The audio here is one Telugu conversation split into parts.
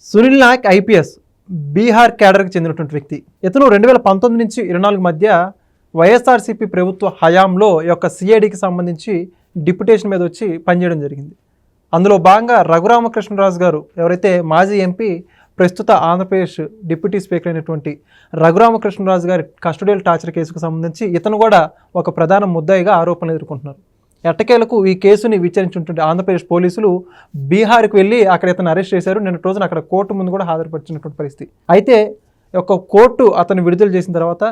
సునీల్ నాయక్ ఐపీఎస్ బీహార్ క్యాడర్కి చెందినటువంటి వ్యక్తి. ఇతను 2019 నుంచి 24 మధ్య వైఎస్ఆర్సీపీ ప్రభుత్వ హయాంలో యొక్క సిఐడికి సంబంధించి డిప్యుటేషన్ మీద వచ్చి పనిచేయడం జరిగింది. అందులో భాగంగా రఘురామకృష్ణరాజు గారు ఎవరైతే మాజీ ఎంపీ, ప్రస్తుత ఆంధ్రప్రదేశ్ డిప్యూటీ స్పీకర్ అయినటువంటి రఘురామకృష్ణరాజు గారి కస్టోడియల్ టార్చర్ కేసుకు సంబంధించి ఇతను కూడా ఒక ప్రధాన ముద్దాయిగా ఆరోపణలు ఎదుర్కొంటున్నారు. ఎట్టకేలకు ఈ కేసుని విచారించినటువంటి ఆంధ్రప్రదేశ్ పోలీసులు బీహార్కి వెళ్ళి అక్కడ ఇతను అరెస్ట్ చేశారు. నిన్న రోజున అక్కడ కోర్టు ముందు కూడా హాజరుపరిచినటువంటి పరిస్థితి. అయితే ఒక కోర్టు అతను విడుదల చేసిన తర్వాత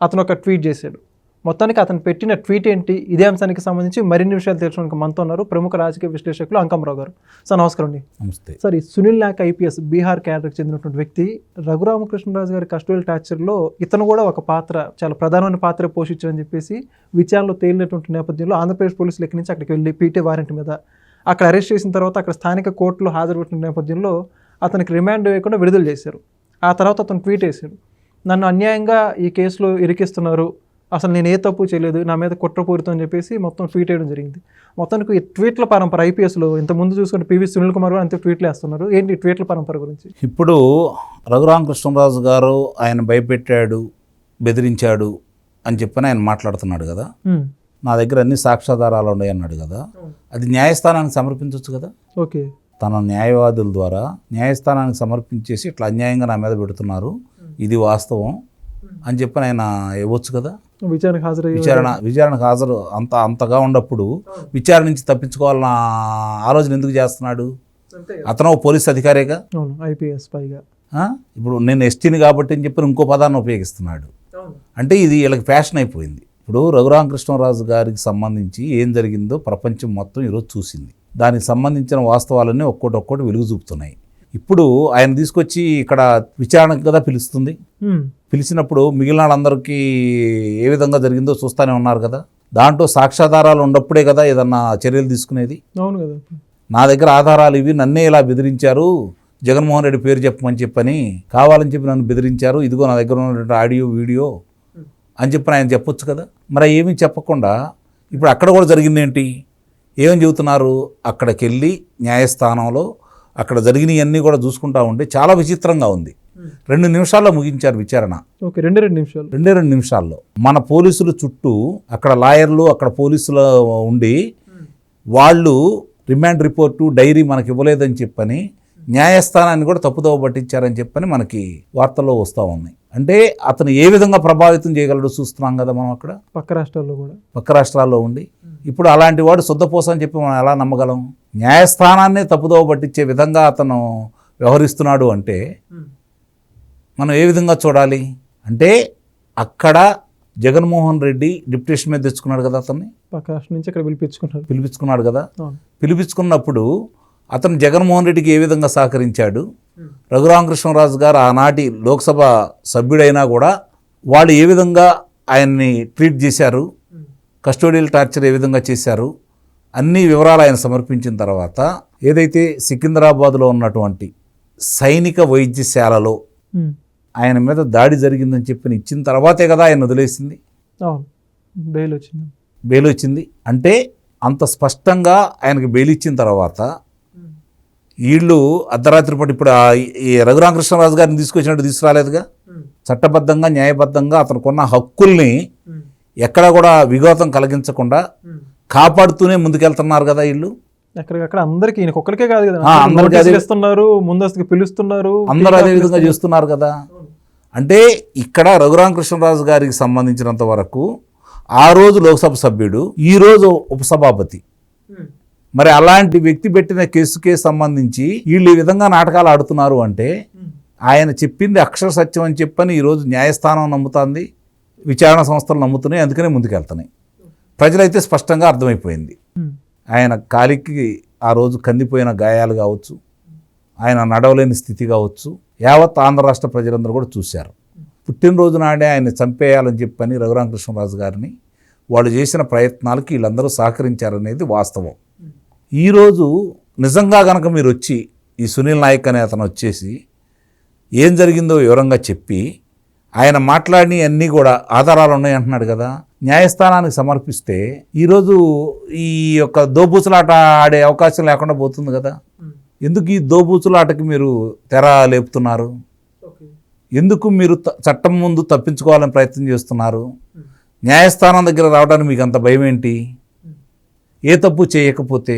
అతను ఒక ట్వీట్ చేశాడు. మొత్తానికి అతను పెట్టిన ట్వీట్ ఏంటి, ఇదే అంశానికి సంబంధించి మరిన్ని విషయాలు తెలుసుకోవడానికి మనతో ఉన్నారు ప్రముఖ రాజకీయ విశ్లేషకులు అంకమరావు గారు. సార్ నమస్కారం అండి. నమస్తే సార్, ఈ సునీల్ నాయక్ ఐపీఎస్ బీహార్ క్యాడర్కి చెందినటువంటి వ్యక్తి రఘురామకృష్ణరాజు గారి కస్టోడియల్ టార్చర్లో ఇతను కూడా ఒక పాత్ర, చాలా ప్రధానమైన పాత్ర పోషించారని చెప్పేసి విచారణలో తేలినటువంటి నేపథ్యంలో ఆంధ్రప్రదేశ్ పోలీసులు ఎక్కడి నుంచి అక్కడికి వెళ్ళి పీటీ వారెంట్ మీద అక్కడ అరెస్ట్ చేసిన తర్వాత అక్కడ స్థానిక కోర్టులో హాజరుపెట్టిన నేపథ్యంలో అతనికి రిమాండ్ వేయకుండా విడుదల చేశారు. ఆ తర్వాత అతను ట్వీట్ వేశాడు, నన్ను అన్యాయంగా ఈ కేసులో ఇరికిస్తున్నారు, అసలు నేను ఏ తప్పు చేయలేదు, నా మీద కుట్రపూరితం అని చెప్పేసి మొత్తం ట్వీట్ వేయడం జరిగింది. మొత్తానికి ఈ ట్వీట్ల పరంపర ఐపీఎస్లో ఇంతకుముందు చూసుకుంటే పివి సునీల్ కుమార్ కూడా అంతే ట్వీట్లు వేస్తున్నారు. ఏంటి ట్వీట్ల పరంపర గురించి? ఇప్పుడు రఘురామకృష్ణరాజు గారు ఆయన భయపెట్టాడు, బెదిరించాడు అని చెప్పని ఆయన మాట్లాడుతున్నాడు కదా, నా దగ్గర అన్ని సాక్ష్యాధారాలు ఉన్నాయి అన్నాడు కదా, అది న్యాయస్థానానికి సమర్పించవచ్చు కదా. ఓకే, తన న్యాయవాదుల ద్వారా న్యాయస్థానానికి సమర్పించేసి ఇట్లా అన్యాయంగా నా మీద పెడుతున్నారు, ఇది వాస్తవం అని చెప్పని ఆయన ఇవ్వచ్చు కదా. విచారణకు హాజరు అంతగా ఉన్నప్పుడు విచారణ నుంచి తప్పించుకోవాలన్న ఆలోచన ఎందుకు చేస్తున్నాడు? అతను పోలీస్ అధికారిగా, ఐపీఎస్ పైగా ఇప్పుడు నేను ఎస్టీని కాబట్టి అని చెప్పి ఇంకో పదాన్ని ఉపయోగిస్తున్నాడు. అంటే ఇది వీళ్ళకి ఫ్యాషన్ అయిపోయింది. ఇప్పుడు రఘురామకృష్ణరాజు గారికి సంబంధించి ఏం జరిగిందో ప్రపంచం మొత్తం ఈరోజు చూసింది. దానికి సంబంధించిన వాస్తవాలన్నీ ఒక్కొక్కటి వెలుగు చూపుతున్నాయి. ఇప్పుడు ఆయన తీసుకొచ్చి ఇక్కడ విచారణకు కదా పిలుస్తుంది. పిలిచినప్పుడు మిగిలిన వాళ్ళందరికీ ఏ విధంగా జరిగిందో చూస్తూనే ఉన్నారు కదా. దాంట్లో సాక్ష్యాధారాలు ఉన్నప్పుడే కదా ఏదన్నా చర్యలు తీసుకునేది. అవును కదా. నా దగ్గర ఆధారాలు ఇవి, నన్నే ఇలా బెదిరించారు, జగన్మోహన్ రెడ్డి పేరు చెప్పమని చెప్పని కావాలని చెప్పి నన్ను బెదిరించారు, ఇదిగో నా దగ్గర ఉన్నటువంటి ఆడియో వీడియో అని చెప్పని ఆయన చెప్పొచ్చు కదా. మరి ఏమీ చెప్పకుండా ఇప్పుడు అక్కడ కూడా జరిగిందేంటి, ఏమని చెబుతున్నారు? అక్కడికి వెళ్ళి న్యాయస్థానంలో అక్కడ జరిగినవన్నీ కూడా చూసుకుంటా ఉంటే చాలా విచిత్రంగా ఉంది. 2 నిమిషాల్లో ముగించారు విచారణ. ఓకే, 2 నిమిషాల్లో. మన పోలీసులు చుట్టూ అక్కడ లాయర్లు, అక్కడ పోలీసులు ఉండి వాళ్ళు రిమాండ్ రిపోర్టు, డైరీ మనకి ఇవ్వలేదని చెప్పని న్యాయస్థానాన్ని కూడా తప్పుదోవ పట్టించారని చెప్పని మనకి వార్తల్లో వస్తూ ఉన్నాయి. అంటే అతను ఏ విధంగా ప్రభావితం చేయగలడో చూస్తున్నాం కదా మనం అక్కడ పక్క రాష్ట్రాల్లో ఉండి. ఇప్పుడు అలాంటి వాడు శుద్ధపోస అని చెప్పి మనం ఎలా నమ్మగలం? న్యాయస్థానాన్నే తప్పుదోవ పట్టించే విధంగా అతను వ్యవహరిస్తున్నాడు అంటే మనం ఏ విధంగా చూడాలి? అంటే అక్కడ జగన్మోహన్ రెడ్డి డిప్యూటేషన్ మీద తెచ్చుకున్నాడు కదా, అతన్ని పక్క రాష్ట్రం నుంచి అక్కడ పిలిపించుకున్నాడు కదా. పిలిపించుకున్నప్పుడు అతను జగన్మోహన్ రెడ్డికి ఏ విధంగా సహకరించాడు? రఘురామకృష్ణరాజు గారు ఆనాటి లోక్సభ సభ్యుడైనా కూడా వాళ్ళు ఏ విధంగా ఆయన్ని ట్రీట్ చేశారు, కస్టోడియల్ టార్చర్ ఏ విధంగా చేశారు, అన్ని వివరాలు ఆయన సమర్పించిన తర్వాత ఏదైతే సికింద్రాబాద్లో ఉన్నటువంటి సైనిక వైద్యశాలలో ఆయన మీద దాడి జరిగిందని చెప్పి ఇచ్చిన తర్వాతే కదా ఆయన వదిలేసింది, బెయిల్ వచ్చింది. అంటే అంత స్పష్టంగా ఆయనకు బెయిల్ ఇచ్చిన తర్వాత వీళ్ళు అర్ధరాత్రి పాటు ఇప్పుడు ఈ రఘురామకృష్ణరాజు గారిని తీసుకొచ్చినట్టు తీసుకురాలేదుగా. చట్టబద్ధంగా న్యాయబద్ధంగా అతనుకున్న హక్కుల్ని ఎక్కడా కూడా విఘాతం కలిగించకుండా కాపాడుతూనే ముందుకెళ్తున్నారు కదా వీళ్ళు. ఎక్కడికక్కడ అందరికీ, ఒక్కరికే కాదు కదా, ముందస్తుకు పిలుస్తున్నారు, అందరూ అదే విధంగా చేస్తున్నారు కదా. అంటే ఇక్కడ రఘురామకృష్ణరాజు గారికి సంబంధించినంత వరకు ఆ రోజు లోక్సభ సభ్యుడు, ఈ రోజు ఉపసభాపతి. మరి అలాంటి వ్యక్తి పెట్టిన కేసుకే సంబంధించి వీళ్ళు ఈ విధంగా నాటకాలు ఆడుతున్నారు అంటే ఆయన చెప్పింది అక్షర సత్యం అని చెప్పని ఈరోజు న్యాయస్థానం నమ్ముతుంది, విచారణ సంస్థలు నమ్ముతున్నాయి, అందుకనే ముందుకెళ్తున్నాయి. ప్రజలైతే స్పష్టంగా అర్థమైపోయింది. ఆయన కాలికి ఆ రోజు కందిపోయిన గాయాలు కావచ్చు, ఆయన నడవలేని స్థితి కావచ్చు, యావత్ ఆంధ్ర రాష్ట్ర ప్రజలందరూ కూడా చూశారు. పుట్టినరోజు నాడే ఆయన చంపేయాలని చెప్పని రఘురామకృష్ణరాజు గారిని వాళ్ళు చేసిన ప్రయత్నాలకి వీళ్ళందరూ సహకరించారనేది వాస్తవం. ఈరోజు నిజంగా కనుక మీరు వచ్చి ఈ సునీల్ నాయక్ అనే అతను వచ్చేసి ఏం జరిగిందో వివరంగా చెప్పి ఆయన మాట్లాడిన అన్నీ కూడా ఆధారాలు ఉన్నాయి అంటున్నాడు కదా, న్యాయస్థానానికి సమర్పిస్తే ఈరోజు ఈ యొక్క దోబూసలాట ఆడే అవకాశం లేకుండా పోతుంది కదా. ఎందుకు ఈ దోబూచుల ఆటకి మీరు తెర లేపుతున్నారు? ఎందుకు మీరు చట్టం ముందు తప్పించుకోవాలని ప్రయత్నం చేస్తున్నారు? న్యాయస్థానం దగ్గర రావడానికి మీకు అంత భయం ఏంటి? ఏ తప్పు చేయకపోతే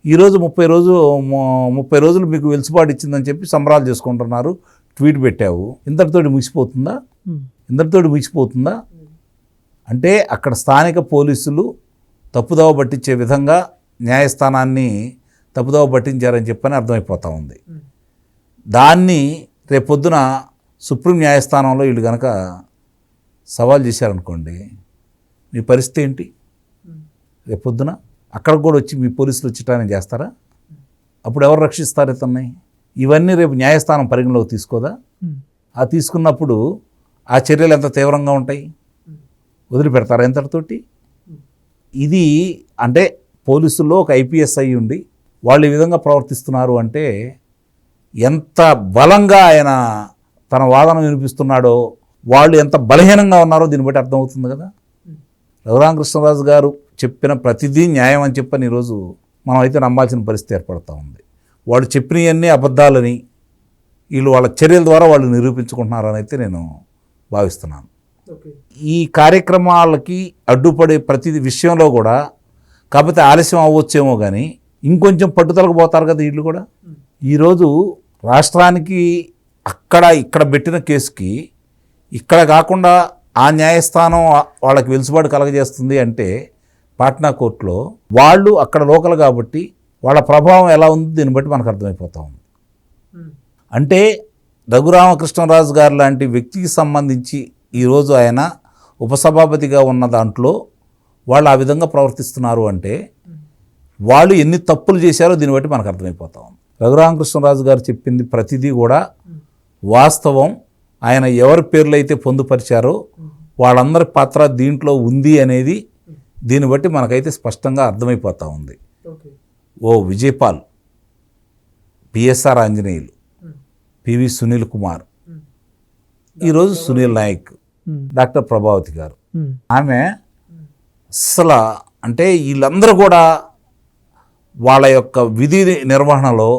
ఈరోజు 30 రోజులు మీకు వెలుసుబాటు ఇచ్చిందని చెప్పి సంబరాలు చేసుకుంటున్నారు, ట్వీట్ పెట్టావు. ఇంతటితోటి ముగిసిపోతుందా? అంటే అక్కడ స్థానిక పోలీసులు తప్పుదోవ పట్టించే విధంగా న్యాయస్థానాన్ని తప్పుదోవ పట్టించారని చెప్పని అర్థమైపోతూ ఉంది. దాన్ని రేపొద్దున సుప్రీం న్యాయస్థానంలో వీళ్ళు కనుక సవాల్ చేశారనుకోండి, మీ పరిస్థితి ఏంటి? రేపొద్దున అక్కడికి కూడా వచ్చి మీ పోలీసులు వచ్చేటాన్ని చేస్తారా? అప్పుడు ఎవరు రక్షిస్తారు ఇతన్ని? ఇవన్నీ రేపు న్యాయస్థానం పరిగణలోకి తీసుకోదా? ఆ తీసుకున్నప్పుడు ఆ చర్యలు ఎంత తీవ్రంగా ఉంటాయి? వదిలిపెడతారా ఇంతటితోటి? ఇది అంటే పోలీసుల్లో ఒక ఐపీఎస్ అయ్యి ఉండి వాళ్ళు ఈ విధంగా ప్రవర్తిస్తున్నారు అంటే ఎంత బలంగా ఆయన తన వాదన వినిపిస్తున్నాడో, వాళ్ళు ఎంత బలహీనంగా ఉన్నారో దీన్ని బట్టి అర్థమవుతుంది కదా. రఘురామకృష్ణరాజు గారు చెప్పిన ప్రతిదీ న్యాయం అని చెప్పని ఈరోజు మనం అయితే నమ్మాల్సిన పరిస్థితి ఏర్పడుతూ ఉంది. వాళ్ళు చెప్పినవన్నీ అబద్ధాలని వీళ్ళు వాళ్ళ చర్యల ద్వారా వాళ్ళు నిరూపించుకుంటున్నారని అయితే నేను భావిస్తున్నాను. ఈ కార్యక్రమాలకి అడ్డుపడే ప్రతి విషయంలో కూడా కాకపోతే ఆలస్యం అవ్వచ్చేమో కానీ ఇంకొంచెం పట్టుదలకు పోతారు కదా వీళ్ళు కూడా. ఈరోజు రాష్ట్రానికి ఇక్కడ పెట్టిన కేసుకి ఇక్కడ కాకుండా ఆ న్యాయస్థానం వాళ్ళకి వెలుసుబాటు కలగజేస్తుంది అంటే పాట్నా కోర్టులో వాళ్ళు అక్కడ లోకల్ కాబట్టి వాళ్ళ ప్రభావం ఎలా ఉంది దీన్ని బట్టి మనకు అర్థమైపోతూ ఉంది. అంటే రఘురామకృష్ణరాజు గారు లాంటి వ్యక్తికి సంబంధించి ఈరోజు ఆయన ఉపసభాపతిగా ఉన్న దాంట్లో వాళ్ళు ఆ విధంగా ప్రవర్తిస్తున్నారు అంటే వాళ్ళు ఎన్ని తప్పులు చేశారో దీన్ని బట్టి మనకు అర్థమైపోతా ఉంది. రఘురామకృష్ణరాజు గారు చెప్పింది ప్రతిదీ కూడా వాస్తవం. ఆయన ఎవరి పేర్లు అయితే పొందుపరిచారో వాళ్ళందరి పాత్ర దీంట్లో ఉంది అనేది దీన్ని బట్టి మనకైతే స్పష్టంగా అర్థమైపోతూ ఉంది. ఓ విజయపాల్, పిఎస్ఆర్ ఆంజనేయులు, పివి సునీల్ కుమార్, ఈరోజు సునీల్ నాయక్, డాక్టర్ ప్రభావతి గారు, ఆమె అసలు అంటే వీళ్ళందరూ కూడా వాళ్ళ యొక్క విధి నిర్వహణలో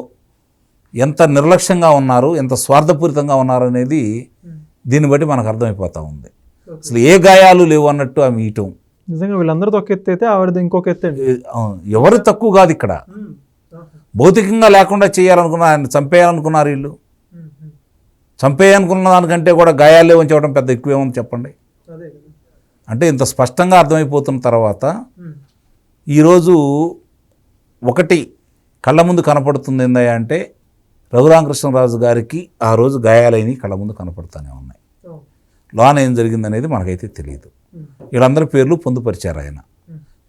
ఎంత నిర్లక్ష్యంగా ఉన్నారు, ఎంత స్వార్థపూరితంగా ఉన్నారు అనేది దీన్ని బట్టి మనకు అర్థమైపోతూ ఉంది. అసలు ఏ గాయాలు లేవు అన్నట్టు ఆమె ఈయటం. నిజంగా వీళ్ళందరూ ఒక ఎత్తు అయితే ఆవిడది ఇంకొక ఎత్తు. ఎవరు తక్కువ కాదు ఇక్కడ. భౌతికంగా లేకుండా చేయాలనుకున్నారు, ఆయన చంపేయాలనుకున్నారు వీళ్ళు. చంపేయాలనుకున్న దానికంటే కూడా గాయాలే ఉంచవడం పెద్ద ఎక్కువేమని చెప్పండి. అంటే ఇంత స్పష్టంగా అర్థమైపోతున్న తర్వాత ఈరోజు ఒకటి కళ్ళ ముందు కనపడుతుంది ఏందయ్యా అంటే రఘురామకృష్ణరాజు గారికి ఆ రోజు గాయాలైనవి కళ్ళ ముందు కనపడుతూనే ఉన్నాయి. లోన ఏం జరిగిందనేది మనకైతే తెలియదు. వీళ్ళందరి పేర్లు పొందుపరిచారు. ఆయన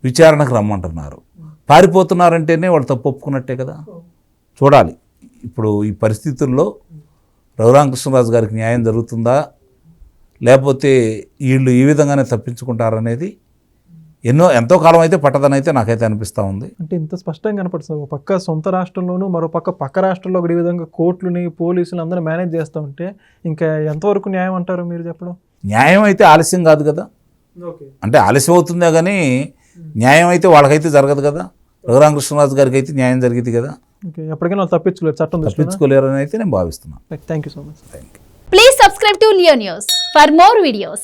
విచారణకు రమ్మంటున్నారు. పారిపోతున్నారంటేనే వాళ్ళు తప్పు ఒప్పుకున్నట్టే కదా. చూడాలి ఇప్పుడు ఈ పరిస్థితుల్లో రఘురామకృష్ణరాజు గారికి న్యాయం జరుగుతుందా, లేకపోతే వీళ్ళు ఈ విధంగానే తప్పించుకుంటారనేది ఎంతో కాలం అయితే పట్టదని అయితే నాకైతే అనిపిస్తూ ఉంది. అంటే ఇంత స్పష్టంగా కనపడుతుంది. ఒక పక్క సొంత రాష్ట్రంలోనూ మరో పక్క రాష్ట్రంలో ఒకటి విధంగా కోర్టులని పోలీసులు అందరూ మేనేజ్ చేస్తూ ఉంటే ఇంకా ఎంతవరకు న్యాయం అంటారు మీరు చెప్పడం? న్యాయం అయితే ఆలస్యం కాదు కదా. అంటే ఆలస్యం అవుతుందే కానీ న్యాయం అయితే వాళ్ళకైతే జరగదు కదా. రఘురామకృష్ణరాజు గారికి అయితే న్యాయం జరిగింది కదా. ఓకే, ఎప్పటికైనా వాళ్ళు తప్పించుకోలేరు, చట్టం తప్పించుకోలేరు అని అయితే నేను భావిస్తున్నాను. Thank you so much. Thank you. Please subscribe to Leo News for more videos.